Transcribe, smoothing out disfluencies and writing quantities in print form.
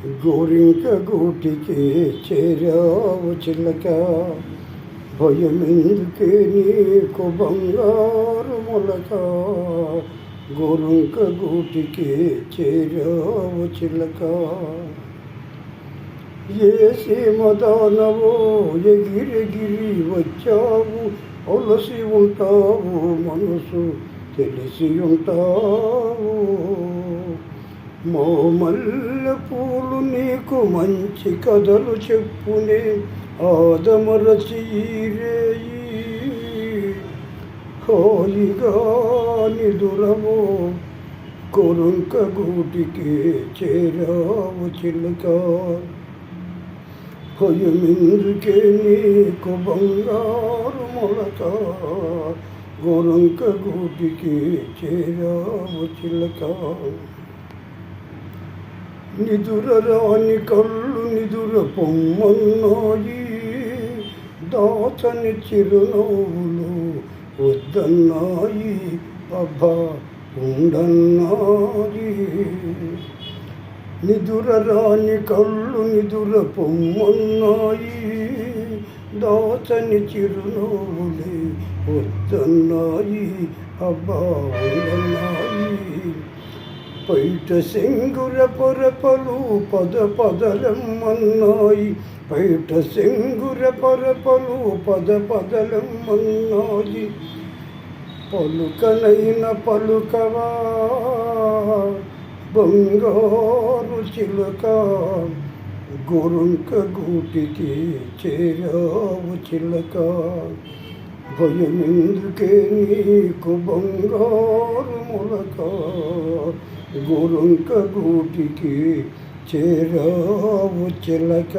గోరింక గూటికి చేరావు చిలక, భయమెందుకే నీకు బంగారు మొలక. గోరింక గూటికి చేరావు చిలక, ఏ సీమదానవో ఎగిరెగిరి వచ్చావు. అలసి ఉంటావు, మనసు తెలిసి ఉంటావు. మో మల్లె పూలు నీకు మంచి కథలు చెప్పునే, ఆదమరచి రేయి హాయిగా నిదురవో. గోరింక గూటికి చేరావు చిలక, భయమెందుకే నీకు బంగారు మొలక. గోరింక గూటికి చేరావు చిలక, నిదుర రాని కళ్ళు నిదుర పొమ్మన్నాయి. దాచని చిరునవ్వులు వద్దన్నాయి, అబ్బా ఉండన్నాయి. నిదుర రాని కళ్ళు నిదుర పొమ్మన్నాయి. దాచని చిరునవ్వులే వద్దన్నాయి, అబ్బా ఉండన్నాయి. పైట సెంగుర పొరపలు పద పదలమ్మన్నాయి. పైట సెంగుర పొరపలు పద పదలమ్మన్నాయి. పలుకనైన పలుకవా బంగారు చిలక. గోరింక గూటికి చేరావు చిలక, భయమెందుకే నీకు బంగారు మొలక. గోరింక గూటికి చేరావు చిలక.